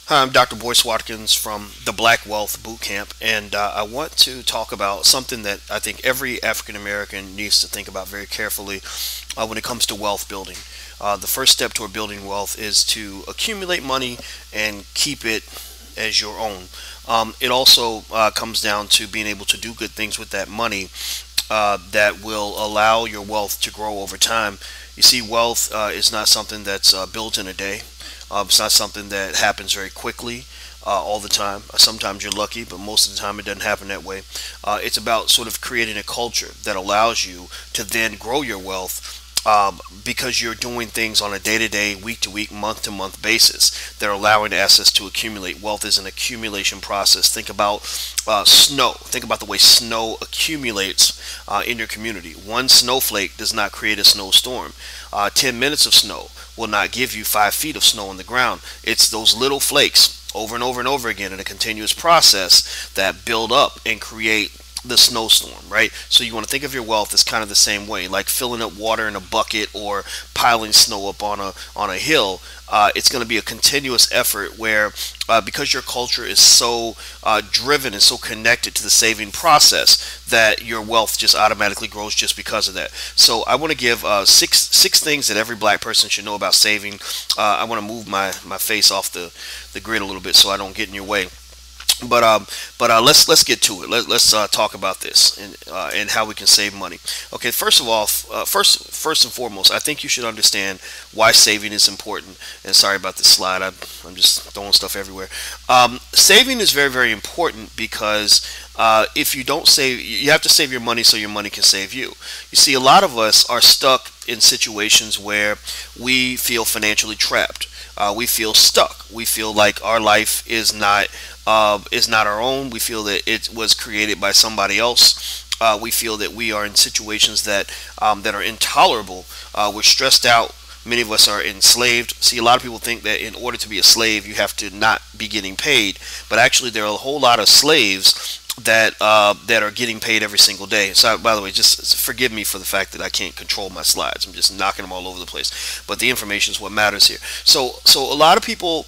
Hi, I'm Dr. Boyce Watkins from the Black Wealth Bootcamp, and I want to talk about something that I think every African American needs to think about very carefully when it comes to wealth building. The first step toward building wealth is to accumulate money and keep it as your own. It also comes down to being able to do good things with that money that will allow your wealth to grow over time. You see, wealth is not something that's built in a day. It's not something that happens very quickly all the time. Sometimes you're lucky, but most of the time it doesn't happen that way. It's about sort of creating a culture that allows you to then grow your wealth because you're doing things on a day-to-day, week-to-week, month-to-month basis that are allowing assets to accumulate. Wealth is an accumulation process. Think about snow. Think about the way snow accumulates in your community. One snowflake does not create a snowstorm. 10 minutes of snow will not give you 5 feet of snow on the ground. It's those little flakes over and over and over again in a continuous process that build up and create the snowstorm, right? So you want to think of your wealth as kind of the same way, like filling up water in a bucket or piling snow up on a hill. It's going to be a continuous effort where, because your culture is so driven and so connected to the saving process, that your wealth just automatically grows just because of that. So I want to give six things that every black person should know about saving. I want to move my face off the grid a little bit so I don't get in your way. Let's get to it. Let's talk about this and how we can save money. Okay, first of all, first and foremost, I think you should understand why saving is important. And sorry about this slide. I'm just throwing stuff everywhere. Saving is very important because if you don't save, you have to save your money so your money can save you. You see, a lot of us are stuck in situations where we feel financially trapped. We feel stuck. We feel like our life is not our own. We feel that it was created by somebody else. We feel that we are in situations that are intolerable. We're stressed out. Many of us are enslaved. See, a lot of people think that in order to be a slave, you have to not be getting paid. But actually, there are a whole lot of slaves that are getting paid every single day. So, by the way, just forgive me for the fact that I can't control my slides. I'm just knocking them all over the place. But the information is what matters here. So a lot of people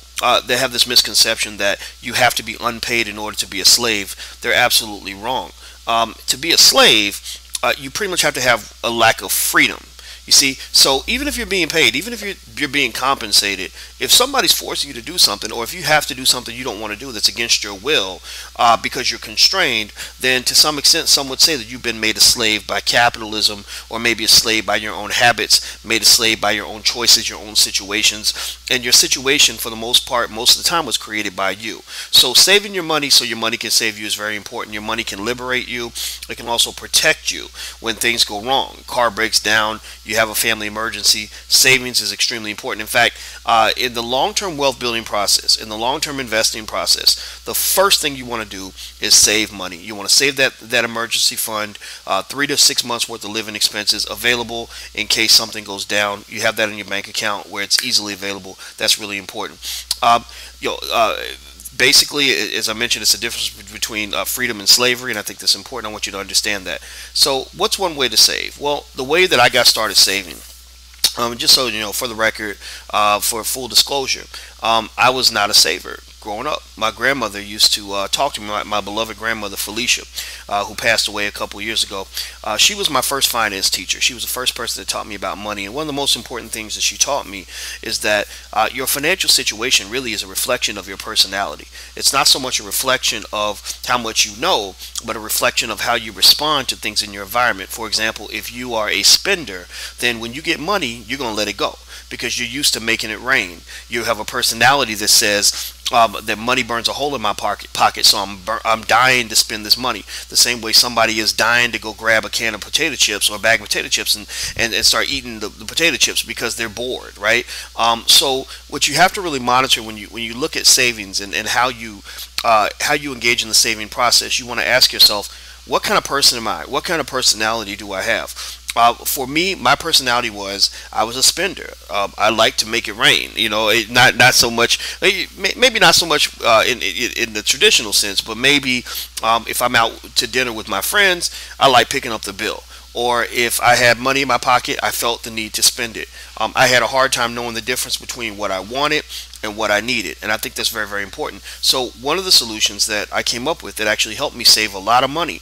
they have this misconception that you have to be unpaid in order to be a slave. They're absolutely wrong. To be a slave, you pretty much have to have a lack of freedom. You see, so even if you're being paid, even if you're being compensated, if somebody's forcing you to do something, or if you have to do something you don't want to do that's against your will because you're constrained, then to some extent some would say that you've been made a slave by capitalism, or maybe a slave by your own habits, made a slave by your own choices, your own situations, and your situation for the most part, most of the time, was created by you. So saving your money so your money can save you is very important. Your money can liberate you. It can also protect you when things go wrong. Car breaks down, you have a family emergency. Savings is extremely important. In fact, in the long-term wealth building process, in the long-term investing process, the first thing you want to do is save money. You want to save that emergency fund, 3 to 6 months worth of living expenses available in case something goes down. You have that in your bank account where it's easily available. That's really important. You know, basically, as I mentioned, it's a difference between freedom and slavery, and I think that's important. I want you to understand that. So what's one way to save? Well, the way that I got started saving, just so you know, for the record, for full disclosure, I was not a saver growing up. My grandmother used to talk to me, my beloved grandmother Felicia, who passed away a couple years ago. She was my first finance teacher. She was the first person that taught me about money. And one of the most important things that she taught me is that your financial situation really is a reflection of your personality. It's not so much a reflection of how much you know, but a reflection of how you respond to things in your environment. For example, if you are a spender, then when you get money, you're going to let it go because you're used to making it rain. You have a personality that says, that money burns a hole in my pocket, so I'm dying to spend this money. The same way somebody is dying to go grab a can of potato chips or a bag of potato chips and start eating the potato chips because they're bored, right? So what you have to really monitor when you look at savings and how you engage in the saving process, you want to ask yourself, what kind of person am I? What kind of personality do I have? For me, my personality was I was a spender. I like to make it rain. You know, not so much. Maybe not so much in the traditional sense, but maybe if I'm out to dinner with my friends, I like picking up the bill. or if I had money in my pocket, I felt the need to spend it. I had a hard time knowing the difference between what I wanted and what I needed. And I think that's very, very important. So one of the solutions that I came up with that actually helped me save a lot of money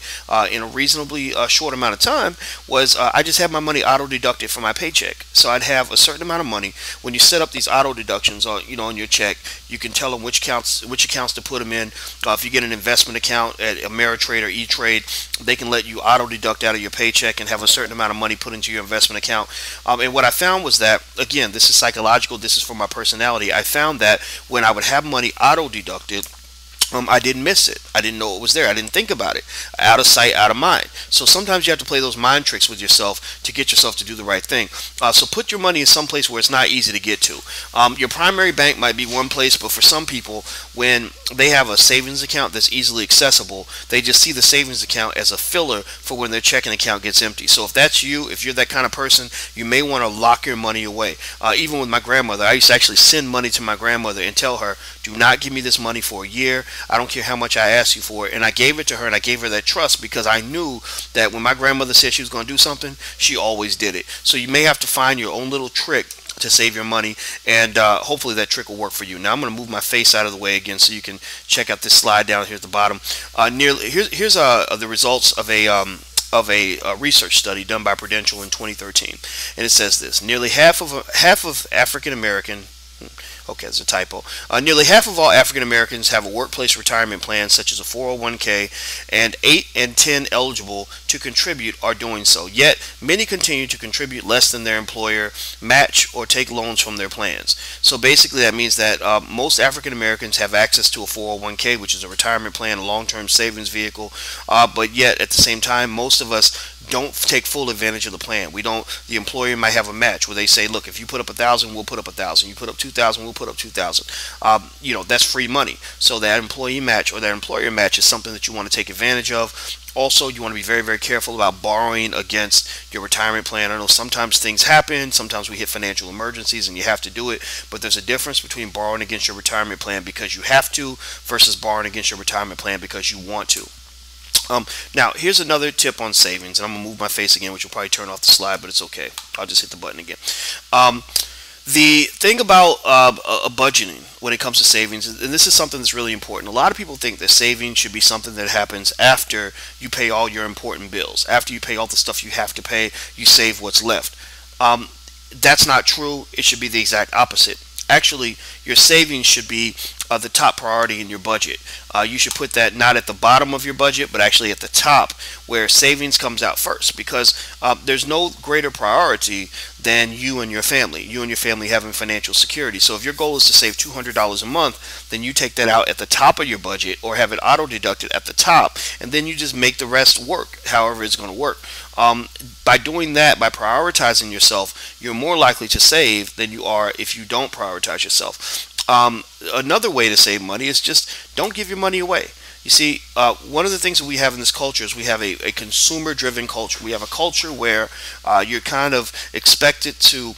in a reasonably short amount of time was I just had my money auto deducted from my paycheck. So I'd have a certain amount of money. When you set up these auto deductions on, on your check, you can tell them which accounts to put them in. If you get an investment account at Ameritrade or E-Trade, they can let you auto deduct out of your paycheck and have a certain amount of money put into your investment account. And what I found was that, again, this is psychological, this is for my personality. I found that when I would have money auto deducted, I didn't miss it. I didn't know it was there. I didn't think about it. Out of sight, out of mind. So sometimes you have to play those mind tricks with yourself to get yourself to do the right thing. So put your money in some place where it's not easy to get to. Your primary bank might be one place, but for some people, when they have a savings account that's easily accessible, they just see the savings account as a filler for when their checking account gets empty. So if that's you, if you're that kind of person, you may want to lock your money away. Even with my grandmother, I used to actually send money to my grandmother and tell her, do not give me this money for a year. I don't care how much I ask you for it. And I gave it to her, and I gave her that trust because I knew that when my grandmother said she was going to do something, she always did it. So you may have to find your own little trick to save your money, and hopefully that trick will work for you. Now I'm going to move my face out of the way again so you can check out this slide down here at the bottom. Here's the results of a research study done by Prudential in 2013, and it says this: nearly half of African American Okay, it's a typo. Nearly half of all African Americans have a workplace retirement plan, such as a 401k, and 8 in 10 eligible to contribute are doing so. Yet, many continue to contribute less than their employer match or take loans from their plans. So basically, that means that most African Americans have access to a 401k, which is a retirement plan, a long-term savings vehicle, but yet at the same time, most of us don't take full advantage of the plan. The employer might have a match where they say, look, if you put up 1,000, we'll put up 1,000. You put up 2,000, we'll put up 2,000. That's free money. So that employee match or that employer match is something that you want to take advantage of. Also, you want to be very, very careful about borrowing against your retirement plan. I know sometimes things happen. Sometimes we hit financial emergencies and you have to do it. But there's a difference between borrowing against your retirement plan because you have to versus borrowing against your retirement plan because you want to. Now, here's another tip on savings, and I'm going to move my face again, which will probably turn off the slide, but it's okay. I'll just hit the button again. The thing about budgeting when it comes to savings, and this is something that's really important. A lot of people think that saving should be something that happens after you pay all your important bills. After you pay all the stuff you have to pay, you save what's left. That's not true. It should be the exact opposite. Actually, your savings should be the top priority in your budget. You should put that not at the bottom of your budget, but actually at the top where savings comes out first, because there's no greater priority than you and your family. You and your family having financial security. So if your goal is to save $200 a month, then you take that out at the top of your budget or have it auto deducted at the top, and then you just make the rest work however it's going to work. By doing that, by prioritizing yourself, you're more likely to save than you are if you don't prioritize yourself. Another way to save money is just don't give your money away. You see, one of the things that we have in this culture is we have a consumer-driven culture. We have a culture where you're kind of expected to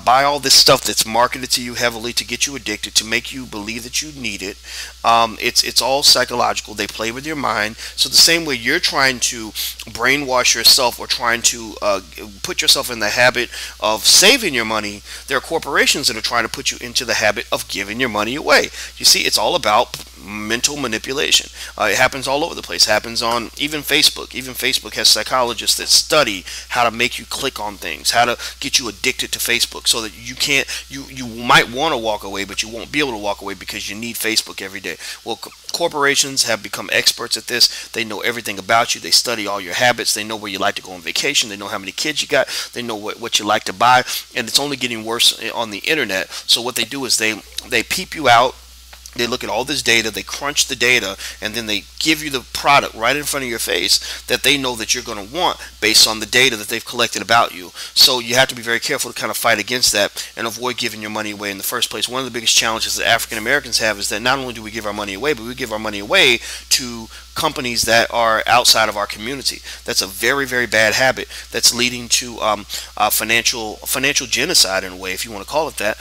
buy all this stuff that's marketed to you heavily to get you addicted, to make you believe that you need it. It's all psychological. They play with your mind. So the same way you're trying to brainwash yourself or trying to put yourself in the habit of saving your money, there are corporations that are trying to put you into the habit of giving your money away. You see, it's all about mental manipulation. It happens all over the place. It happens on even Facebook. Even Facebook has psychologists that study how to make you click on things, how to get you addicted to Facebook, so that you might want to walk away, but you won't be able to walk away because you need Facebook every day. Well, corporations have become experts at this. They know everything about you. They study all your habits. They know where you like to go on vacation. They know how many kids you got. They know what you like to buy, and it's only getting worse on the internet. So what they do is they peep you out. They look at all this data, they crunch the data, and then they give you the product right in front of your face that they know that you're going to want based on the data that they've collected about you. So you have to be very careful to kind of fight against that and avoid giving your money away in the first place. One of the biggest challenges that African Americans have is that not only do we give our money away, but we give our money away to companies that are outside of our community. That's a very, very bad habit that's leading to financial genocide in a way, if you want to call it that.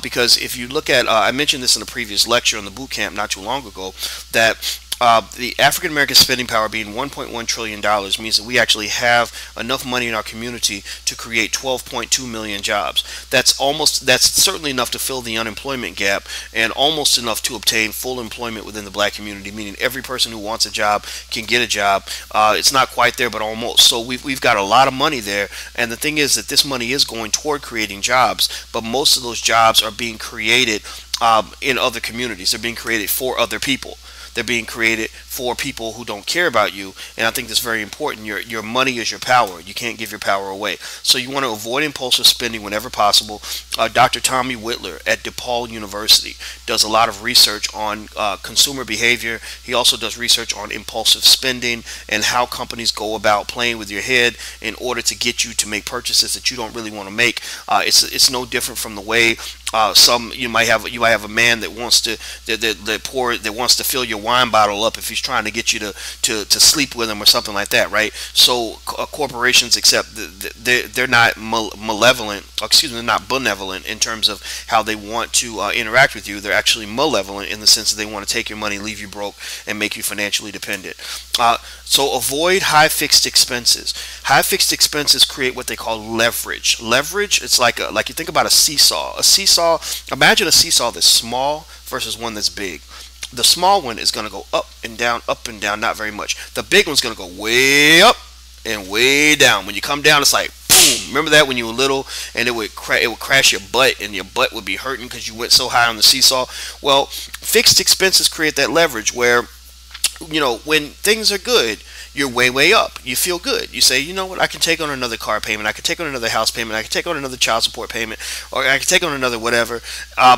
Because if you look at, I mentioned this in a previous lecture on the boot camp not too long ago, that the African American spending power being $1.1 trillion means that we actually have enough money in our community to create 12.2 million jobs. That's certainly enough to fill the unemployment gap, and almost enough to obtain full employment within the black community, meaning every person who wants a job can get a job. It's not quite there, but almost. So we've got a lot of money there, and the thing is that this money is going toward creating jobs, but most of those jobs are being created in other communities. They're being created for other people. They're being created for people who don't care about you, and I think that's very important. Your money is your power. You can't give your power away. So you want to avoid impulsive spending whenever possible. Dr. Tommy Whitler at DePaul University does a lot of research on consumer behavior. He also does research on impulsive spending and how companies go about playing with your head in order to get you to make purchases that you don't really want to make. It's no different from the way you might have a man that wants to that wants to fill your wine bottle up if he's trying to get you to sleep with him or something like that, right? So corporations, except they're not malevolent, excuse me, they're not benevolent in terms of how they want to interact with you. They're actually malevolent in the sense that they want to take your money, leave you broke, and make you financially dependent. So avoid high fixed expenses. High fixed expenses create what they call leverage. Leverage, it's like you think about a seesaw. A seesaw, imagine a seesaw that's small versus one that's big. The small one is going to go up and down, not very much. The big one's going to go way up and way down. When you come down, it's like boom. Remember that when you were little, and it would crash your butt, and your butt would be hurting because you went so high on the seesaw. Well, fixed expenses create that leverage where, when things are good, you're way up. You feel good. You say, you know what, I can take on another car payment, I can take on another house payment, I can take on another child support payment, or I can take on another whatever,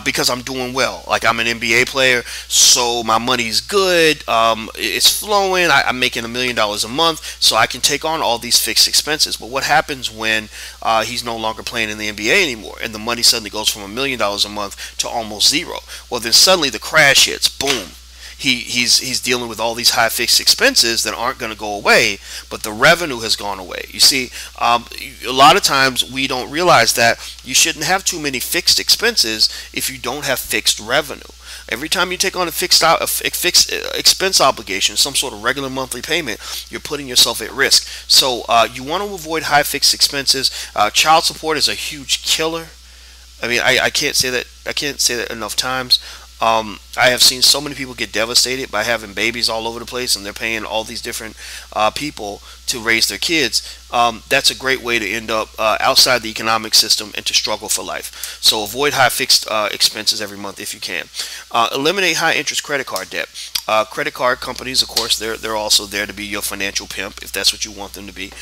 because I'm doing well. Like, I'm an NBA player, so my money's good, it's flowing, I'm making $1 million a month, so I can take on all these fixed expenses. But what happens when he's no longer playing in the NBA anymore, and the money suddenly goes from $1 million a month to almost zero? Well, then suddenly the crash hits. Boom. He's dealing with all these high fixed expenses that aren't going to go away, but the revenue has gone away. You see, a lot of times we don't realize that you shouldn't have too many fixed expenses if you don't have fixed revenue. Every time you take on a fixed expense obligation, some sort of regular monthly payment, you're putting yourself at risk. So you want to avoid high fixed expenses. Child support is a huge killer. I mean, I can't say that enough times. I have seen so many people get devastated by having babies all over the place, and they're paying all these different people to raise their kids. That's a great way to end up outside the economic system and to struggle for life. So avoid high fixed expenses every month if you can. Eliminate high interest credit card debt. Credit card companies, of course, they're also there to be your financial pimp if that's what you want them to be.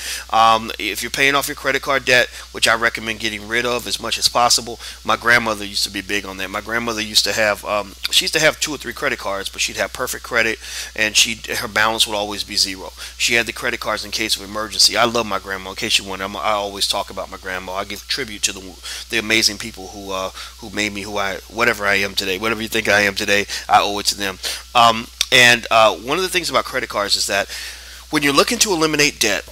If you're paying off your credit card debt, which I recommend getting rid of as much as possible. My grandmother used to be big on that. My grandmother used to have she used to have 2 or 3 credit cards, but she'd have perfect credit, and her balance would always be zero. She had the credit cards in case of emergency. I love my grandma. In case you wonder, I always talk about my grandma. I give tribute to the amazing people who made me whatever I am today. Whatever you think I am today, I owe it to them. And one of the things about credit cards is that when you're looking to eliminate debt,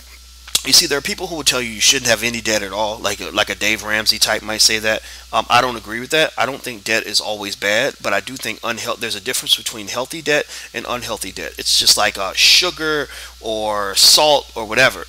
you see, there are people who will tell you shouldn't have any debt at all, like a Dave Ramsey type might say that. I don't agree with that. I don't think debt is always bad, but I do think there's a difference between healthy debt and unhealthy debt. It's just like sugar or salt or whatever.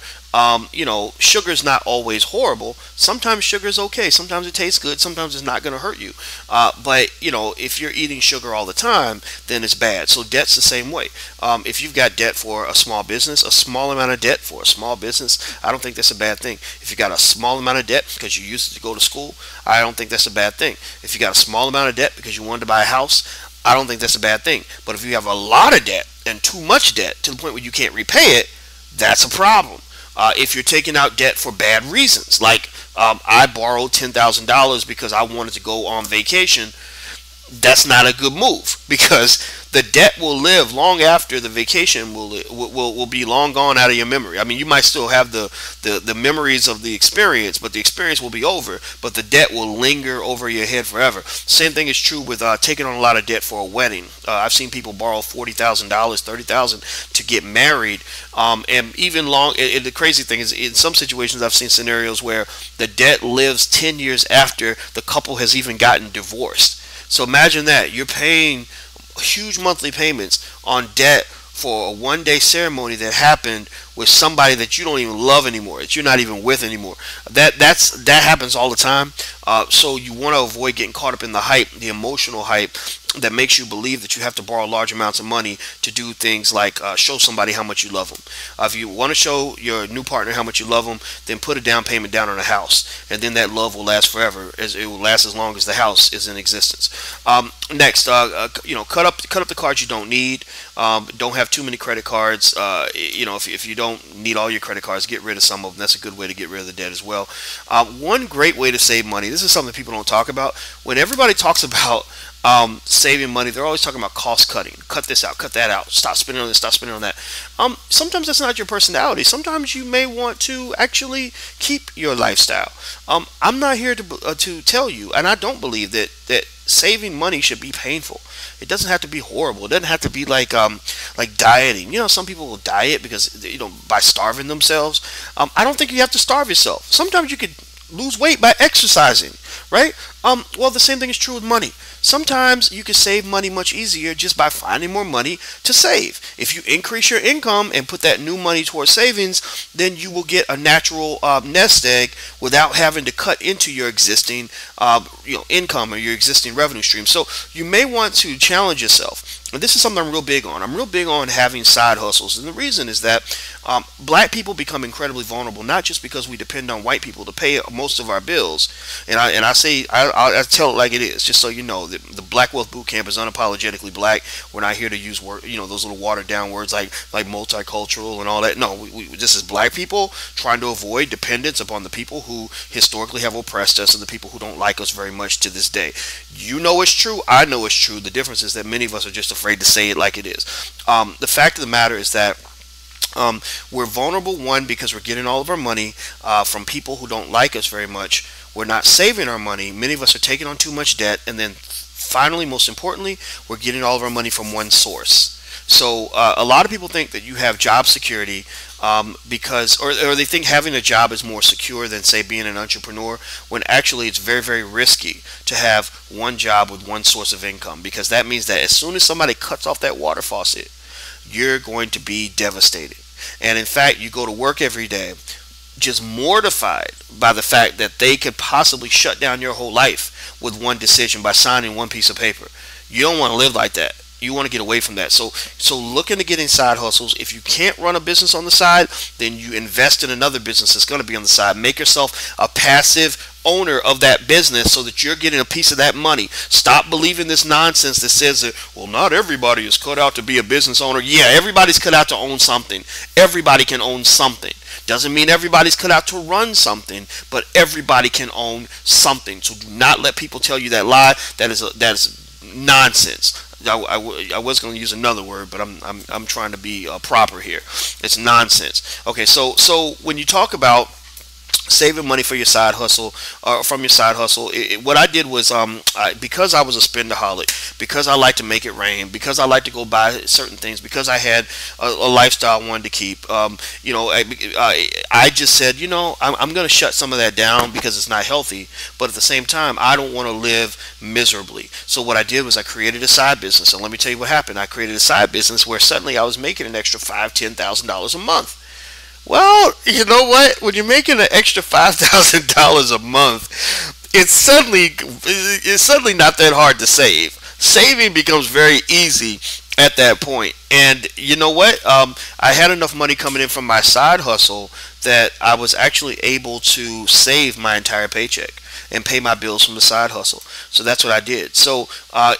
Sugar is not always horrible. Sometimes sugar is okay. Sometimes it tastes good. Sometimes it's not going to hurt you. But if you're eating sugar all the time, then it's bad. So debt's the same way. If you've got debt for a small business, a small amount of debt for a small business, I don't think that's a bad thing. If you got a small amount of debt because you used it to go to school, I don't think that's a bad thing. If you got a small amount of debt because you wanted to buy a house, I don't think that's a bad thing. But if you have a lot of debt and too much debt to the point where you can't repay it, that's a problem. If you're taking out debt for bad reasons, like I borrowed $10,000 because I wanted to go on vacation, that's not a good move, because the debt will live long after the vacation will be long gone out of your memory. I mean, you might still have the memories of the experience, but the experience will be over, but the debt will linger over your head forever. Same thing is true with taking on a lot of debt for a wedding. I've seen people borrow $40,000, $30,000 to get married, and even the crazy thing is, in some situations I've seen scenarios where the debt lives 10 years after the couple has even gotten divorced. So imagine that you're paying huge monthly payments on debt for a one-day ceremony that happened with somebody that you don't even love anymore, that you're not even with anymore. That happens all the time. So you want to avoid getting caught up in the hype, the emotional hype that makes you believe that you have to borrow large amounts of money to do things like show somebody how much you love them. If you want to show your new partner how much you love them, then put a down payment down on a house, and then that love will last forever. As it will last as long as the house is in existence. Next, cut up the cards you don't need. Don't have too many credit cards. If you don't need all your credit cards, get rid of some of them. That's a good way to get rid of the debt as well. One great way to save money. This is something people don't talk about. When everybody talks about saving money, they're always talking about cost cutting. Cut this out, cut that out. Stop spending on this, stop spending on that. Sometimes that's not your personality. Sometimes you may want to actually keep your lifestyle. I'm not here to tell you, and I don't believe that saving money should be painful. It doesn't have to be horrible. It doesn't have to be like dieting. Some people will diet because by starving themselves. I don't think you have to starve yourself. Sometimes you could lose weight by exercising, right? Well, the same thing is true with money. Sometimes you can save money much easier just by finding more money to save. If you increase your income and put that new money towards savings, then you will get a natural nest egg without having to cut into your existing income or your existing revenue stream. So you may want to challenge yourself. And this is something I'm real big on. I'm real big on having side hustles. And the reason is that black people become incredibly vulnerable, not just because we depend on white people to pay most of our bills. And I tell it like it is, just so you know. The Black Wealth Boot Camp is unapologetically black. We're not here to use those little watered down words like multicultural and all that. No, this is black people trying to avoid dependence upon the people who historically have oppressed us and the people who don't like us very much to this day. You know it's true. I know it's true. The difference is that many of us are just afraid to say it like it is. The fact of the matter is that we're vulnerable, one, because we're getting all of our money from people who don't like us very much. We're not saving our money. Many of us are taking on too much debt. And then finally, most importantly, we're getting all of our money from one source. So a lot of people think that you have job security because they think having a job is more secure than, say, being an entrepreneur, when actually it's very, very risky to have one job with one source of income, because that means that as soon as somebody cuts off that water faucet, you're going to be devastated. And in fact, you go to work every day just mortified by the fact that they could possibly shut down your whole life with one decision by signing one piece of paper. You don't want to live like that. You want to get away from that. So look into getting side hustles. If you can't run a business on the side, then you invest in another business that's going to be on the side. Make yourself a passive owner of that business so that you're getting a piece of that money. Stop believing this nonsense that says that, well, not everybody is cut out to be a business owner. Yeah, everybody's cut out to own something. Everybody can own something. Doesn't mean everybody's cut out to run something, but everybody can own something. So do not let people tell you that lie. That is nonsense. I was going to use another word, but I'm trying to be proper here. It's nonsense. Okay, so when you talk about saving money for your side hustle, from your side hustle, what I did was because I was a spendaholic, because I like to make it rain, because I like to go buy certain things, because I had a lifestyle I wanted to keep. I just said, I'm going to shut some of that down because it's not healthy, but at the same time, I don't want to live miserably. So what I did was I created a side business, and let me tell you what happened. I created a side business where suddenly I was making an extra $5,000-$10,000 a month. Well, you know what? When you're making an extra $5,000 a month, it's suddenly not that hard to save. Saving becomes very easy at that point. And you know what? I had enough money coming in from my side hustle that I was actually able to save my entire paycheck and pay my bills from the side hustle. So that's what I did. So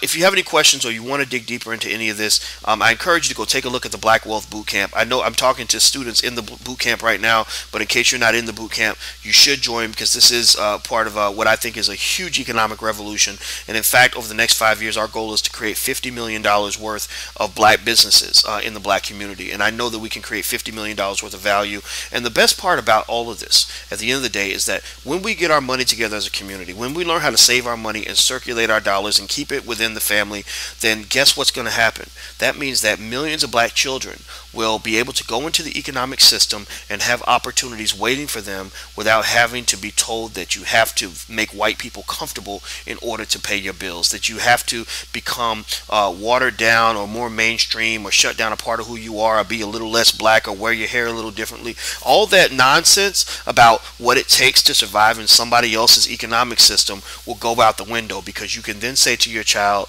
if you have any questions or you want to dig deeper into any of this, I encourage you to go take a look at the Black Wealth Boot Camp. I know I'm talking to students in the boot camp right now, but in case you're not in the boot camp, you should join, because this is part of what I think is a huge economic revolution. And in fact, over the next 5 years, our goal is to create $50 million worth of black businesses in the black community. And I know that we can create $50 million worth of value. And the best part about all of this, at the end of the day, is that when we get our money together as a community, community. When we learn how to save our money and circulate our dollars and keep it within the family, then guess what's going to happen? That means that millions of black children will be able to go into the economic system and have opportunities waiting for them without having to be told that you have to make white people comfortable in order to pay your bills, that you have to become watered down or more mainstream or shut down a part of who you are or be a little less black or wear your hair a little differently. All that nonsense about what it takes to survive in somebody else's economic system will go out the window, because you can then say to your child,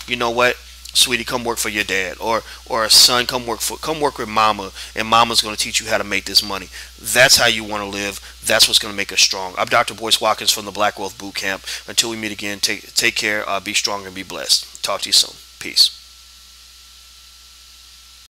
you know what, sweetie, come work for your dad, or son, come work with mama, and mama's going to teach you how to make this money. That's how you want to live. That's what's going to make us strong. I'm Dr. Boyce Watkins from the Black Wealth Boot Camp. Until we meet again, take care, be strong, and be blessed. Talk to you soon. Peace.